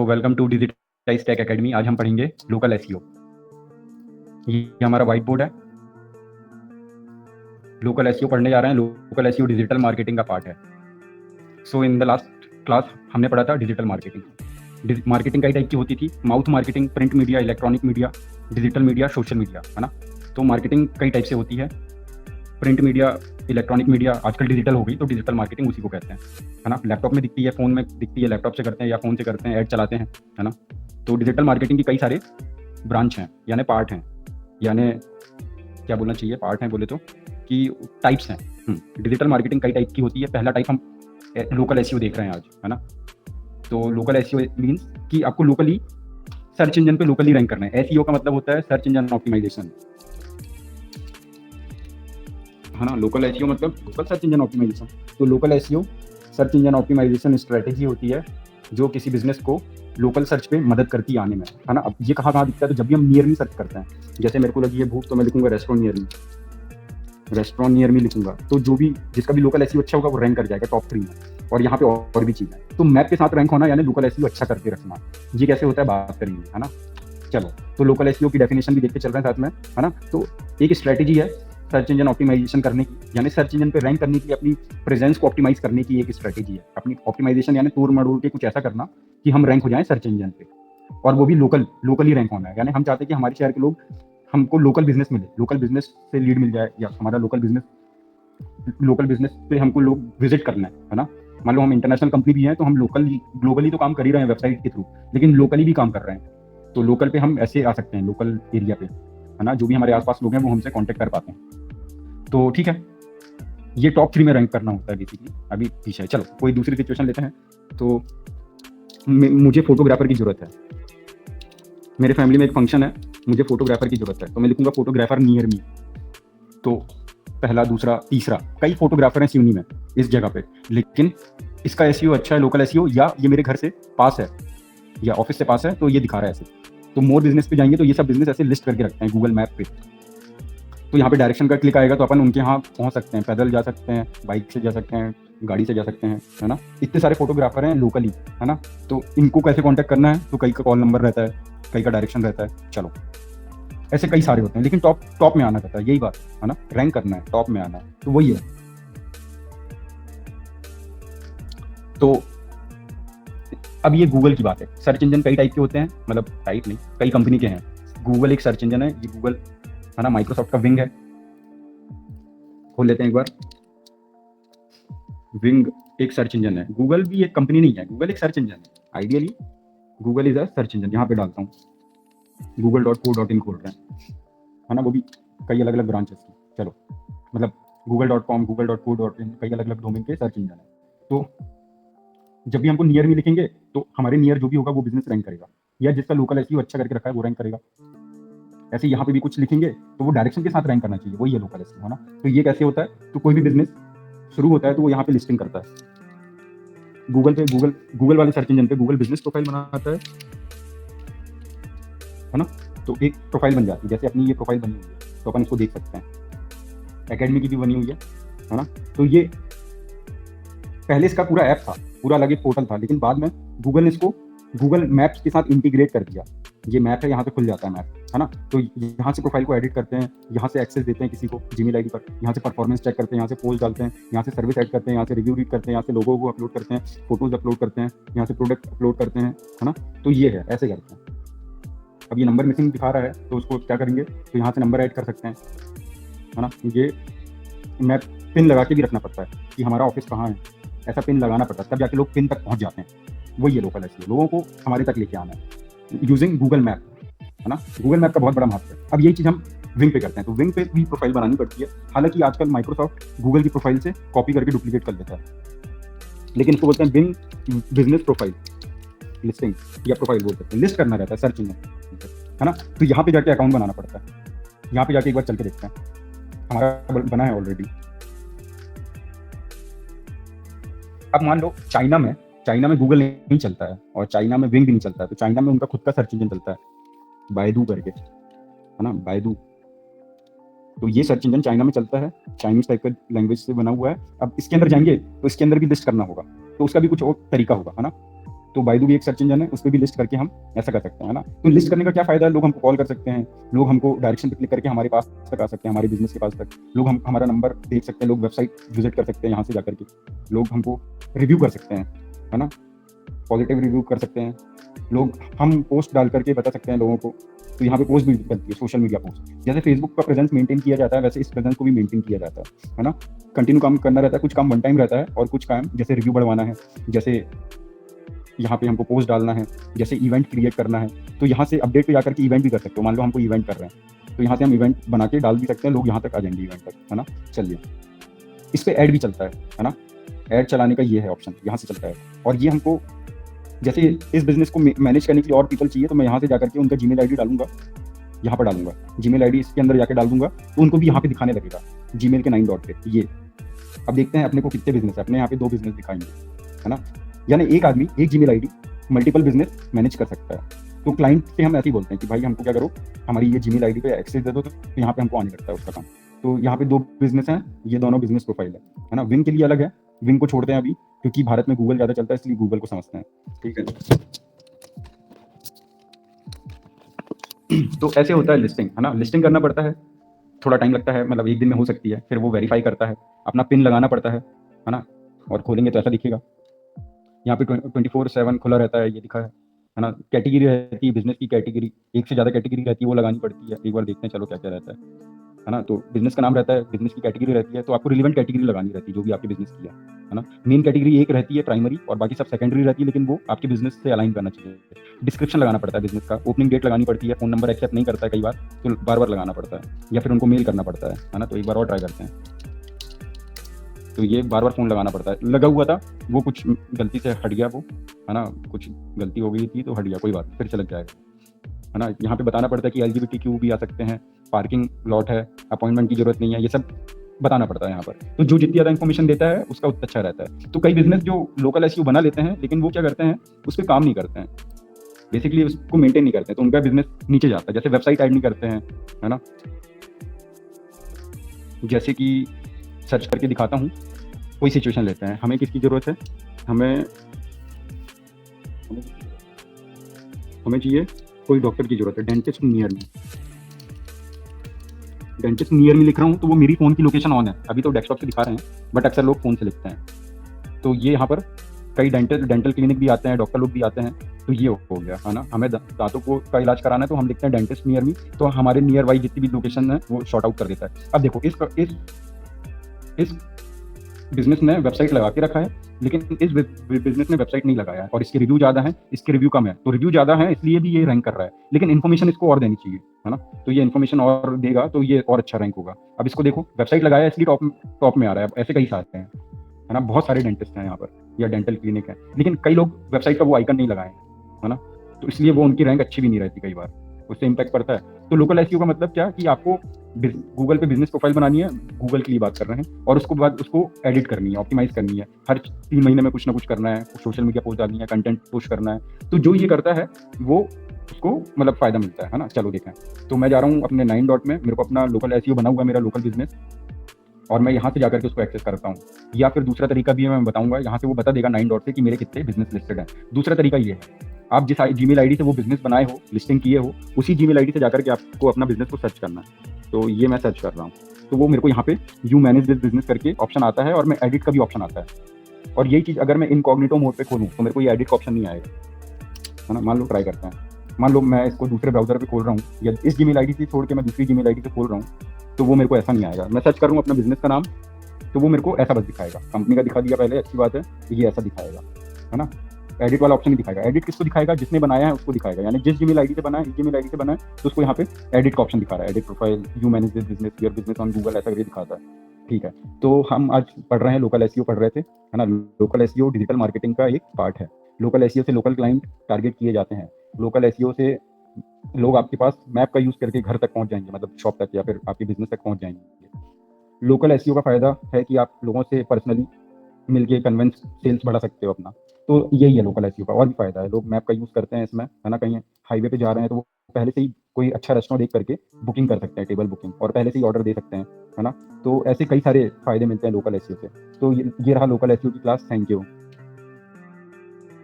Welcome to digitize tech academy. आज हम पढ़ेंगे लोकल एसईओ। ये हमारा व्हाइट बोर्ड है। लोकल एसईओ पढ़ने जा रहे हैं। लोकल एसईओ डिजिटल मार्केटिंग का पार्ट है। So in the last class हमने पढ़ा था डिजिटल मार्केटिंग। मार्केटिंग कई टाइप की होती थी। Mouth marketing, print media, electronic media, digital media, social media, है ना। तो मार्केटिंग कई टाइप से होती है। प्रिंट मीडिया, इलेक्ट्रॉनिक मीडिया, आजकल डिजिटल हो गई तो डिजिटल मार्केटिंग उसी को कहते हैं, है ना। लैपटॉप में दिखती है, फ़ोन में दिखती है, लैपटॉप से करते हैं या फ़ोन से करते हैं, ऐड चलाते हैं, है ना। तो डिजिटल मार्केटिंग की कई सारे ब्रांच हैं, यानी पार्ट हैं, यानी क्या बोलना चाहिए, पार्ट हैं बोले तो कि टाइप्स हैं। डिजिटल मार्केटिंग कई टाइप की होती है। पहला टाइप हम लोकल एसईओ देख रहे हैं आज, है ना। तो लोकल एसईओ मीन्स कि आपको लोकली सर्च इंजन पे लोकली रैंक करना है। एसईओ का मतलब होता है सर्च इंजन ऑप्टिमाइजेशन, है ना। लोकल एसईओ मतलब लोकल सर्च इंजन ऑप्टिमाइजेशन। तो local SEO search engine optimization strategy होती है जो किसी बिजनेस को लोकल सर्च पे मदद करती है आने में, है ना। अब ये कहाँ दिखता है, तो जब भी हम नियर मी सर्च करते हैं, जैसे मेरे को लगी है भूख तो मैं लिखूंगा रेस्टोरेंट नियर मी लिखूंगा, तो जो भी जिसका भी लोकल एसईओ अच्छा होगा वो रैंक कर जाएगा टॉप 3 में। और यहाँ पे और भी चीज़ें हैं। तो मैप के साथ रैंक होना यानी लोकल एसईओ अच्छा करके रखना। ये कैसे होता है बात करेंगे, है ना। चलो, तो लोकल एसईओ की डेफिनेशन भी देखते चल रहे हैं साथ में, है ना। तो एक स्ट्रेटेजी है सर्च इंजन ऑप्टिमाइजेशन करने की, यानी सर्च इंजन पे रैंक करने की, अपनी प्रेजेंस को ऑप्टिमाइज करने की एक स्ट्रेटेजी है। अपनी ऑप्टिमाइजेशन यानी तोड़ मड़ोड़ के कुछ ऐसा करना कि हम रैंक हो जाएं सर्च इंजन पे, और वो भी लोकली रैंक होना है। यानी हम चाहते हैं कि हमारे शहर के लोग हमको लोकल बिजनेस मिले, लोकल बिजनेस से लीड मिल जाए, या हमारा लोकल बिजनेस पे हमको लोग विजिट करना है ना। मान लो हम इंटरनेशनल कंपनी भी हैं तो हम ग्लोबली तो काम कर ही रहे हैं वेबसाइट के थ्रू, लेकिन लोकली भी काम कर रहे हैं। तो लोकल पे हम ऐसे आ सकते हैं, लोकल एरिया पे, है ना। जो भी हमारे आसपास लोग हैं वो हमसे कांटेक्ट कर पाते हैं। तो ठीक है, ये टॉप 3 में रैंक करना होता है बेसिकली। अभी पीछे चलो कोई दूसरी सिचुएशन लेते हैं। तो मुझे फोटोग्राफर की जरूरत है। मेरे फैमिली में एक फंक्शन है, मुझे फोटोग्राफर की जरूरत है, तो मैं लिखूंगा फोटोग्राफर नियर मी। तो पहला, दूसरा, तीसरा, कई फोटोग्राफर हैं सिवनी में इस जगह पे, लेकिन इसका एसईओ अच्छा है लोकल एसईओ, या ये मेरे घर से पास है या ऑफिस से पास है, तो ये दिखा रहा है ऐसे। तो मोर बिजनेस पे जाएंगे तो ये सब बिजनेस ऐसे लिस्ट करके रखते हैं गूगल मैप पे। तो यहाँ पे डायरेक्शन का क्लिक आएगा तो अपन उनके यहाँ पहुँच सकते हैं, पैदल जा सकते हैं, बाइक से जा सकते हैं, गाड़ी से जा सकते हैं, है ना। इतने सारे फोटोग्राफर हैं लोकली, है ना। तो इनको कैसे कॉन्टैक्ट करना है, तो कई का कॉल नंबर रहता है, कई का डायरेक्शन रहता है। चलो, ऐसे कई सारे होते हैं, लेकिन टॉप में आना रहता है, यही बात है ना। रैंक करना है, टॉप में आना है, तो वही है। तो अब ये गूगल की बात है। सर्च इंजन कई टाइप के होते हैं, मतलब टाइप नहीं, कई कंपनी के हैं। गूगल एक सर्च इंजन है, ये गूगल, है ना। माइक्रोसॉफ्ट का विंग है, खोल लेते हैं एक बार। विंग एक सर्च इंजन है। गूगल भी एक कंपनी नहीं है, गूगल एक सर्च इंजन है। Ideally Google is a search engine. यहाँ पे डालता हूँ google.co.in खोल रहे हैं, है ना। वो भी कई अलग अलग ब्रांचेस की, चलो मतलब google.com, google.co.in, कई अलग अलग डोमेन के सर्च इंजन है। तो जब भी हमको नियर में लिखेंगे तो हमारे नियर जो भी होगा वो बिजनेस रैंक करेगा, या जिसका लोकल एसईओ अच्छा करके रखा है वो रैंक करेगा। ऐसे यहाँ पे भी कुछ लिखेंगे तो वो डायरेक्शन के साथ रैंक करना चाहिए, वही है लोकल एसईओ, है ना। तो ये कैसे होता है, तो कोई भी बिजनेस शुरू होता है तो वो यहाँ पे लिस्टिंग करता है गूगल पे। गूगल वाले सर्च इंजन पे गूगल बिजनेस प्रोफाइल बनाता है ना। तो एक प्रोफाइल बन जाती है, जैसे अपनी ये प्रोफाइल बनी हुई है तो अपन इसको देख सकते हैं। एकेडमी की भी बनी हुई है ना। तो ये पहले इसका पूरा ऐप था, पूरा अलग एक पोर्टल था, लेकिन बाद में गूगल ने इसको गूगल मैप्स के साथ इंटीग्रेट कर दिया। ये मैप है, यहाँ पे खुल जाता है मैप, है ना। तो यहाँ से प्रोफाइल को एडिट करते हैं, यहाँ से एक्सेस देते हैं किसी को जीमेल आईडी पर, यहाँ से परफॉर्मेंस चेक करते हैं, यहाँ से पोस्ट डालते हैं, यहाँ से सर्विस ऐड करते हैं, यहाँ से रिव्यू रीड करते हैं, यहाँ से लोगों को अपलोड करते हैं, फोटोज अपलोड करते हैं, यहाँ से प्रोडक्ट अपलोड करते हैं, है ना। तो ये है, ऐसे करते हैं। अब ये नंबर मिसिंग दिखा रहा है तो उसको क्या करेंगे, तो यहाँ से नंबर ऐड कर सकते हैं, है ना। ये मैप पिन लगा के भी रखना पड़ता है कि हमारा ऑफिस कहाँ है, ऐसा पिन लगाना पड़ता है, तब जाके लोग पिन तक पहुँच जाते हैं। वही है लोकल एसईओ, लोगों को हमारे तक लेके आना है यूजिंग गूगल मैप, है ना। गूगल मैप का बहुत बड़ा महत्व है। अब यही चीज़ हम विंग पे करते हैं, तो विंग पे भी प्रोफाइल बनानी पड़ती है। हालांकि आजकल माइक्रोसॉफ्ट गूगल की प्रोफाइल से कॉपी करके डुप्लीकेट कर देता है, लेकिन इसको बोलते हैं विंग बिजनेस प्रोफाइल लिस्टिंग, या प्रोफाइल बोल सकते हैं। लिस्ट करना रहता है सर्च इंजन, है ना। तो यहाँ पे जाके अकाउंट बनाना पड़ता है। यहाँ पे जाके एक बार चल के देखते हैं, हमारा बना है ऑलरेडी। अब मान लो चाइना में गूगल नहीं चलता है, और चाइना में विंग भी नहीं चलता है, तो चाइना में उनका खुद का सर्च इंजन चलता है, बायदू करके, है ना, बायदू। तो ये सर्च इंजन चाइना में चलता है, चाइनीज टाइप का लैंग्वेज से बना हुआ है। अब इसके अंदर जाएंगे तो इसके अंदर भी लिस्ट करना होगा, तो उसका भी कुछ और तरीका होगा, है ना। तो बायदू भी एक सर्च इंजन है, उस पर भी लिस्ट करके हम ऐसा कर सकते हैं, है ना। तो लिस्ट करने का क्या फायदा है, लोग हमको कॉल कर सकते हैं, लोग हमको डायरेक्शन पे क्लिक करके हमारे पास तक आ सकते हैं, हमारे बिजनेस के पास तक, लोग हमारा नंबर देख सकते हैं, लोग वेबसाइट विजिट कर सकते हैं यहाँ से जाकर के, लोग हमको रिव्यू कर सकते हैं, है ना, पॉजिटिव रिव्यू कर सकते हैं, लोग हम पोस्ट डाल करके बता सकते हैं लोगों को। तो यहाँ पे पोस्ट भी बनती है, सोशल मीडिया पोस्ट। जैसे फेसबुक का प्रेजेंस मेंटेन किया जाता है, वैसे इस प्रेजेंस को भी मेंटेन किया जाता है ना। कंटिन्यू काम करना रहता है, कुछ काम वन टाइम रहता है और कुछ काम जैसे रिव्यू बढ़वाना है, जैसे यहाँ पे हमको पोस्ट डालना है, जैसे इवेंट क्रिएट करना है, तो यहाँ से अपडेट पे जाकर के इवेंट भी कर सकते हो। मान लो हमको इवेंट कर रहे हैं, तो यहाँ से हम इवेंट बना के डाल भी सकते हैं, लोग यहाँ तक आ जाएंगे इवेंट तक, है ना। चलिए, इस पे ऐड भी चलता है ना। ऐड चलाने का ये है ऑप्शन, यहाँ से चलता है। और ये हमको जैसे इस बिजनेस को मैनेज करने के लिए और पीपल चाहिए, तो मैं यहाँ से जाकर के उनका जीमेल आईडी डालूंगा, यहाँ पर डालूंगा जीमेल आईडी, इसके अंदर जाके डाल दूंगा, तो उनको भी यहाँ पे दिखाने लगेगा जीमेल के 9 डॉट पे। ये अब देखते हैं अपने को कितने बिजनेस है, अपने यहाँ पे 2 बिजनेस दिखाएंगे, है ना। यानी एक आदमी एक Gmail ID multiple business manage कर सकता है। तो क्लाइंट से हम ऐसे ही बोलते हैं कि भाई हमको क्या करो, हमारी ये जीमेल आईडी पे एक्सेस दे दो, तो यहाँ पे हमको आने लगता है उसका काम। तो यहाँ पे 2 बिजनेस हैं, ये दोनों बिजनेस प्रोफाइल है ना। विंग के लिए अलग है, विंग को छोड़ते हैं अभी, क्योंकि भारत में गूगल ज्यादा चलता है, इसलिए गूगल को समझते हैं, ठीक है। तो ऐसे होता है लिस्टिंग, है ना। लिस्टिंग करना पड़ता है, थोड़ा टाइम लगता है, मतलब 1 दिन में हो सकती है, फिर वो वेरीफाई करता है, अपना पिन लगाना पड़ता है ना। और खोलेंगे तो ऐसा दिखेगा, यहाँ पे 24/7 खुला रहता है, ये दिखा है ना। कैटेगरी रहती है बिजनेस की, कैटेगरी एक से ज़्यादा कैटेगरी रहती है, वो लगानी पड़ती है। एक बार देखते हैं चलो क्या क्या रहता है ना। तो बिजनेस का नाम रहता है, बिजनेस की कैटेगरी रहती है, तो आपको रिलेवेंट कैटेगरी लगानी रहती है जो भी आपके बिजनेस की है ना। मेन कैटेगरी एक रहती है प्राइमरी, और बाकी सब सेकेंडरी रहती है, लेकिन वो आपके बिजनेस से अलाइन करना चाहिए। डिस्क्रिप्शन लगाना पड़ता है बिजनेस का, ओपनिंग डेट लगानी पड़ती है, फोन नंबर एक्सेप्ट नहीं करता है कई बार, तो बार बार लगाना पड़ता है, या फिर उनको मेल करना पड़ता है ना। तो एक बार और ट्राई करते हैं। तो ये बार बार फोन लगाना पड़ता है, लगा हुआ था वो कुछ गलती से हट गया, वो है ना, कुछ गलती हो गई थी तो हट गया, कोई बात नहीं, फिर से लग जाएगा, है ना। यहाँ पे बताना पड़ता है कि LGBTQ भी आ सकते हैं, पार्किंग लॉट है, अपॉइंटमेंट की जरूरत नहीं है, ये सब बताना पड़ता है यहाँ पर। तो जो जितनी ज़्यादा इन्फॉर्मेशन देता है उसका उतना अच्छा रहता है। तो कई बिजनेस जो लोकल SEO बना लेते हैं, लेकिन वो क्या करते हैं, उस पर काम नहीं करते हैं, बेसिकली उसको मेंटेन नहीं करते हैं, तो उनका बिजनेस नीचे जाता है। जैसे वेबसाइट ऐड नहीं करते हैं, है ना। जैसे कि सर्च करके दिखाता हूँ, कोई सिचुएशन लेते हैं, हमें किसकी ज़रूरत है, हमें चाहिए कोई डॉक्टर की ज़रूरत है, dentist near me. Dentist near me लिख रहा हूँ, तो वो मेरी फ़ोन की लोकेशन ऑन है, अभी तो डेस्कटॉप से दिखा रहे हैं, बट अक्सर लोग फ़ोन से लिखते हैं। तो ये यहाँ पर कई डेंटल क्लिनिक भी आते हैं, डॉक्टर लोग भी आते हैं, तो ये हो गया, है ना। हमें दांतों को का इलाज कराना है, तो हम लिखते हैं डेंटिस्ट नियर मी, तो हमारे नियर बाई जितनी भी लोकेशन है वो शॉर्ट आउट कर देता है। अब देखो, इस बिजनेस ने वेबसाइट लगा के रखा है, लेकिन इस बिजनेस ने वेबसाइट नहीं लगाया है, और इसके रिव्यू ज़्यादा है, इसके रिव्यू कम है। तो रिव्यू ज़्यादा है इसलिए भी ये रैंक कर रहा है, लेकिन इन्फॉर्मेशन इसको और देनी चाहिए, है ना। तो ये इन्फॉर्मेशन और देगा तो ये और अच्छा रैंक होगा। अब इसको देखो, वेबसाइट लगाया है इसलिए टॉप में आ रहा है। अब ऐसे कई सारे हैं, है ना, बहुत सारे डेंटिस्ट हैं यहाँ पर, या डेंटल क्लिनिक है, लेकिन कई लोग वेबसाइट का वो आइकन नहीं लगाए, है ना। तो इसलिए वो उनकी रैंक अच्छी भी नहीं रहती, कई बार उससे इम्पैक्ट पड़ता है। तो लोकल SEO का मतलब क्या, कि आपको गूगल पे बिजनेस प्रोफाइल बनानी है, गूगल के लिए बात कर रहे हैं, और उसको बाद उसको एडिट करनी है, ऑप्टिमाइज करनी है, हर 3 महीने में कुछ ना कुछ करना है, सोशल मीडिया पोस्ट डालनी है, कंटेंट पुश करना है। तो जो ये करता है वो उसको मतलब फायदा मिलता है ना। चलो देखें, तो मैं जा रहा हूँ अपने 9 डॉट में, मेरे को अपना लोकल SEO बना हुआ मेरा लोकल बिजनेस, और मैं यहाँ से जाकर के उसको एक्सेस करता हूँ। या फिर दूसरा तरीका भी है, मैं बताऊंगा, यहाँ से वो बता देगा 9 डॉट से कि मेरे कितने बिजनेस लिस्टेड हैं। दूसरा तरीका ये है, आप जिस जीमेल आईडी से वो बिजनेस बनाए हो, लिस्टिंग किए हो, उसी जीमेल आईडी से जाकर के आपको अपना बिजनेस को सर्च करना है। तो ये मैं सर्च कर रहा हूँ, तो वो मेरे को यहाँ पे यू मैनेज दिस बिजनेस करके ऑप्शन आता है, और मैं एडिट का भी ऑप्शन आता है। और यही चीज़ अगर मैं इनकॉग्निटो मोड पे खोलूँ तो मेरे को ये एडिट का ऑप्शन नहीं आएगा, है ना। मान लो ट्राई करते हैं, मान लो मैं इसको दूसरे ब्राउजर पे खोल रहा हूँ, या इस जीमेल आईडी से छोड़ के मैं दूसरी जीमेल आईडी से खोल रहा हूँ, तो वो मेरे को ऐसा नहीं आएगा। मैं सर्च करूँ अपना बिजनेस का नाम, तो वो मेरे को ऐसा बस दिखाएगा। कंपनी का दिखा दिया पहले, अच्छी बात है, ये ऐसा दिखाएगा, है ना। एडिट वाला ऑप्शन ही दिखाएगा। एडिट किसको दिखाएगा, जिसने बनाया है उसको दिखाएगा, यानी जिस जीमेल आईडी से बना है, इस जीमेल आईडी से बना है, तो उसको यहाँ पे एडिट का ऑप्शन दिखा रहा है, edit profile, you manage this business, your business on Google, ऐसा करके दिखाता है, ठीक है। तो हम आज पढ़ रहे हैं लोकल SEO पढ़ रहे थे, है ना। लोकल SEO डिजिटल मार्केटिंग का एक पार्ट है। लोकल SEO से लोकल क्लाइंट टारगेट किए जाते हैं। लोकल SEO से लोग आपके पास मैप का यूज करके घर तक पहुंच जाएंगे, मतलब शॉप तक या फिर आपके बिजनेस तक पहुंच जाएंगे। लोकल SEO का फायदा है कि आप लोगों से पर्सनली मिलके कन्वेंस सेल्स बढ़ा सकते हो अपना। तो यही है लोकल SEO का। और भी फायदा है, लोग मैप का यूज करते हैं इसमें, है ना। कहीं हाईवे पे जा रहे हैं तो वो पहले से ही कोई अच्छा रेस्टोरेंट देख करके बुकिंग कर सकते हैं, टेबल बुकिंग, और पहले से ही ऑर्डर दे सकते हैं, है ना। तो ऐसे कई सारे फायदे मिलते हैं लोकल SEO से। तो ये रहा लोकल SEO की क्लास। Thank you.